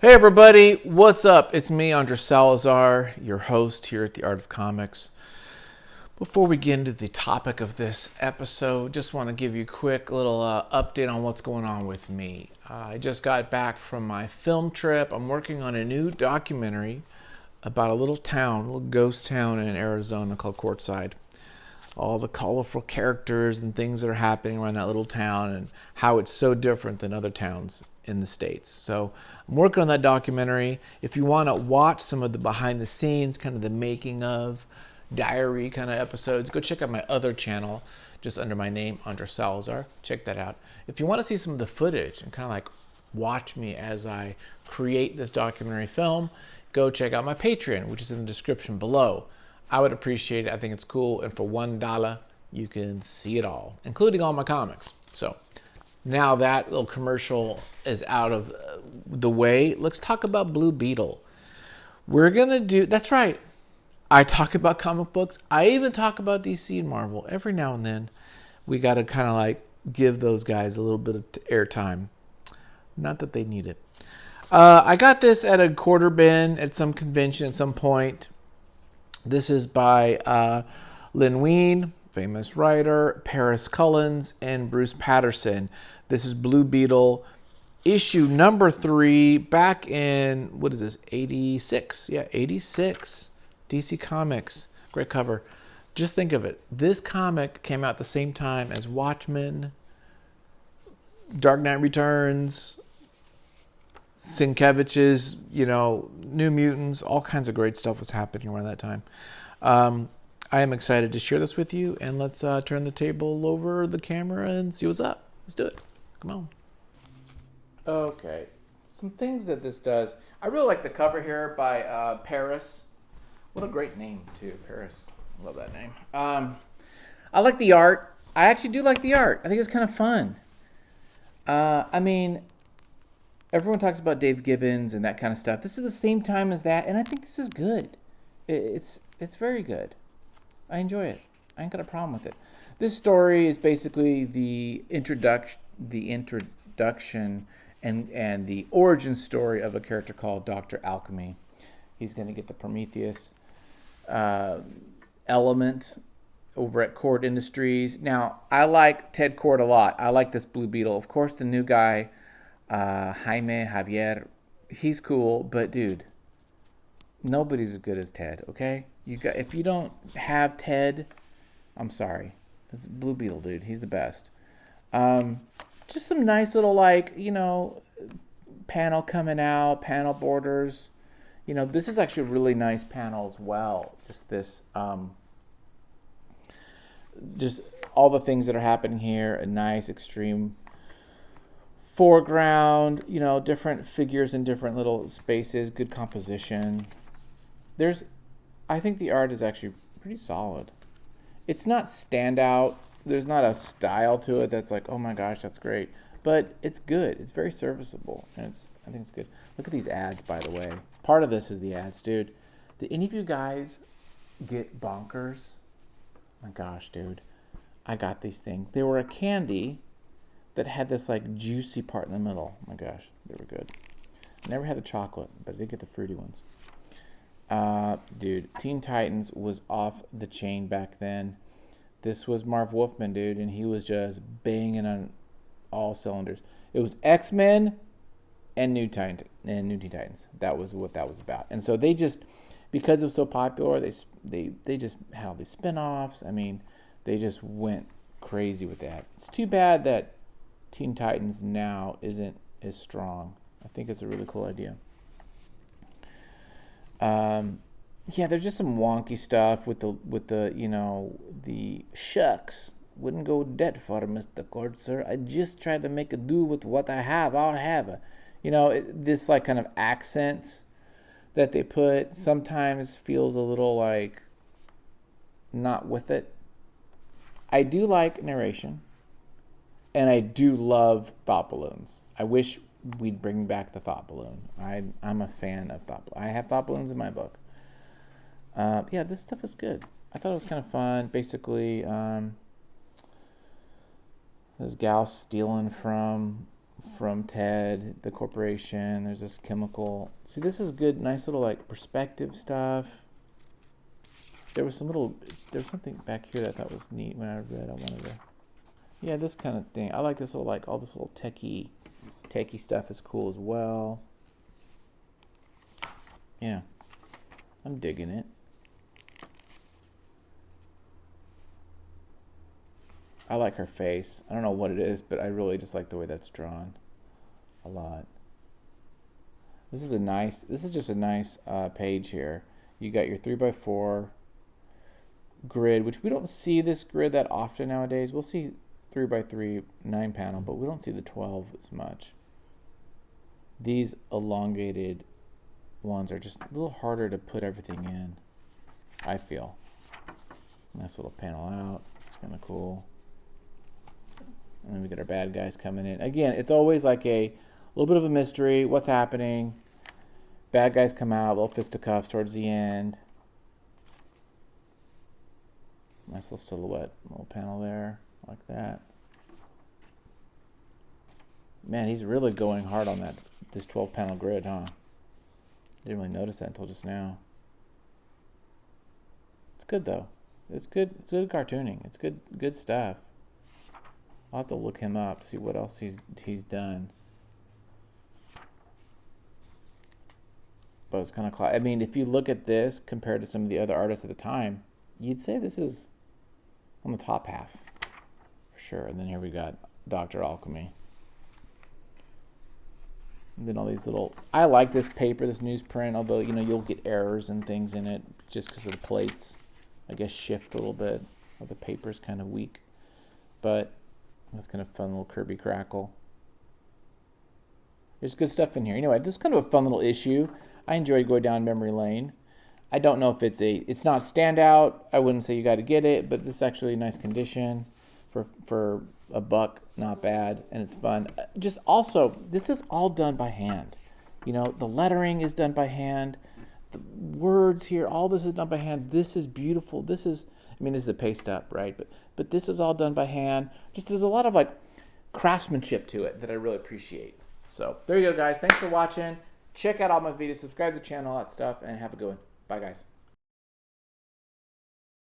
Hey everybody, what's up? It's me, Andre Salazar, your host here at the Art of Comics. Before we get into the topic of this episode, just want to give you a quick little update on what's going on with me. I just got back from my film trip. I'm working on a new documentary about a little town, a little ghost town in Arizona called Quartzsite. All the colorful characters and things that are happening around that little town and how it's so different than other towns in the States. So I'm working on that documentary. If you want to watch some of the behind the scenes, kind of the making of diary kind of episodes, go check out my other channel just under my name, Andre Salazar. Check that out. If you want to see some of the footage and kind of like watch me as I create this documentary film, go check out my Patreon, which is in the description below. I would appreciate it. I think it's cool. And for $1, you can see it all, including all my comics. So now that little commercial is out of the way, let's talk about Blue Beetle. We're going to do, that's right. I talk about comic books. I even talk about DC and Marvel. Every now and then, we got to kind of like give those guys a little bit of airtime. Not that they need it. I got this at a quarter bin at some convention at some point. This is by Lynn Wein, famous writer, Paris Cullens, and Bruce Patterson. This is Blue Beetle, issue number 3, back in, what is this, 86? Yeah, 86. DC Comics. Great cover. Just think of it. This comic came out the same time as Watchmen, Dark Knight Returns, Sienkiewicz's, New Mutants, all kinds of great stuff was happening around that time. I am excited to share this with you, and let's turn the table over the camera and see what's up. Let's do it. Come on. Okay. Some things that this does. I really like the cover here by Paris. What a great name, too, Paris. Love that name. I like the art. I actually do like the art. I think it's kind of fun. Everyone talks about Dave Gibbons and that kind of stuff. This is the same time as that, and I think this is good. It's very good. I enjoy it. I ain't got a problem with it. This story is basically the introduction and the origin story of a character called Dr. Alchemy. He's going to get the Prometheus element over at Cord Industries. Now, I like Ted Cord a lot. I like this Blue Beetle. Of course, the new guy, Javier, he's cool, but dude, nobody's as good as Ted, okay? If you don't have Ted, I'm sorry. It's Blue Beetle, dude. He's the best. Just some nice little, panel coming out, panel borders. This is actually a really nice panel as well. Just this, just all the things that are happening here, a nice extreme foreground, different figures in different little spaces, good composition. I think the art is actually pretty solid. It's not standout. There's not a style to it that's like, oh my gosh, that's great. But it's good. It's very serviceable, and I think it's good. Look at these ads, by the way. Part of this is the ads, dude. Did any of you guys get Bonkers? My gosh, dude. I got these things. They were a candy that had this like juicy part in the middle. Oh my gosh, they were good. I never had the chocolate, but I did get the fruity ones. Dude, Teen Titans was off the chain back then. This was Marv Wolfman, dude, and he was just banging on all cylinders. It was X-Men and New Teen Titans. That was what that was about. And so they just, because it was so popular, they just had all these spin-offs. They just went crazy with that. It's too bad that Teen Titans now isn't as strong. I think it's a really cool idea. There's just some wonky stuff with the shucks. Wouldn't go dead for Mr. Cord, sir. I just tried to make it do with what I have. I'll have it. This like kind of accents that they put sometimes feels a little like not with it. I do like narration, and I do love thought balloons. I wish we'd bring back the thought balloon. I'm a fan of thought balloons. I have thought balloons in my book. This stuff is good. I thought it was kind of fun. Basically, this gal stealing from from Ted, the corporation. There's this chemical. See, this is good, nice little like perspective stuff. There was something back here that I thought was neat when I read. I wanted to, yeah, this kind of thing. I like this little, like all this little techie stuff is cool as well. Yeah, I'm digging it. I like her face. I don't know what it is, but I really just like the way that's drawn a lot. This is just a nice page here. You got your 3x4 grid, which we don't see this grid that often nowadays. We'll see 3x3 9 panel, but we don't see the 12 as much. These elongated ones are just a little harder to put everything in, I feel. Nice little panel out. It's kind of cool. And then we get our bad guys coming in. Again, it's always like a little bit of a mystery. What's happening? Bad guys come out, little fisticuffs towards the end. Nice little silhouette, little panel there, like that. Man, he's really going hard on this 12 panel grid, huh? Didn't really notice that until just now. It's good though. It's good cartooning. It's good stuff. I'll have to look him up, see what else he's done. But it's kind of I mean, if you look at this compared to some of the other artists at the time, you'd say this is on the top half for sure. And then here we got Dr. Alchemy. And then all these little, I like this paper, this newsprint, although, you know, you'll get errors and things in it just because of the plates, I guess, shift a little bit, or the paper's kind of weak. But that's kind of fun little Kirby crackle. There's good stuff in here. Anyway, this is kind of a fun little issue. I enjoyed going down memory lane. I don't know if it's not standout. I wouldn't say you got to get it, but this is actually a nice condition for $1. Not bad, and it's fun. Just also, this is all done by hand. You know, the lettering is done by hand. The words here, all this is done by hand. This is beautiful. This is, I mean, this is a paste up, right? But this is all done by hand. Just there's a lot of like craftsmanship to it that I really appreciate. So there you go, guys. Thanks for watching. Check out all my videos. Subscribe to the channel, all that stuff, and have a good one. Bye, guys.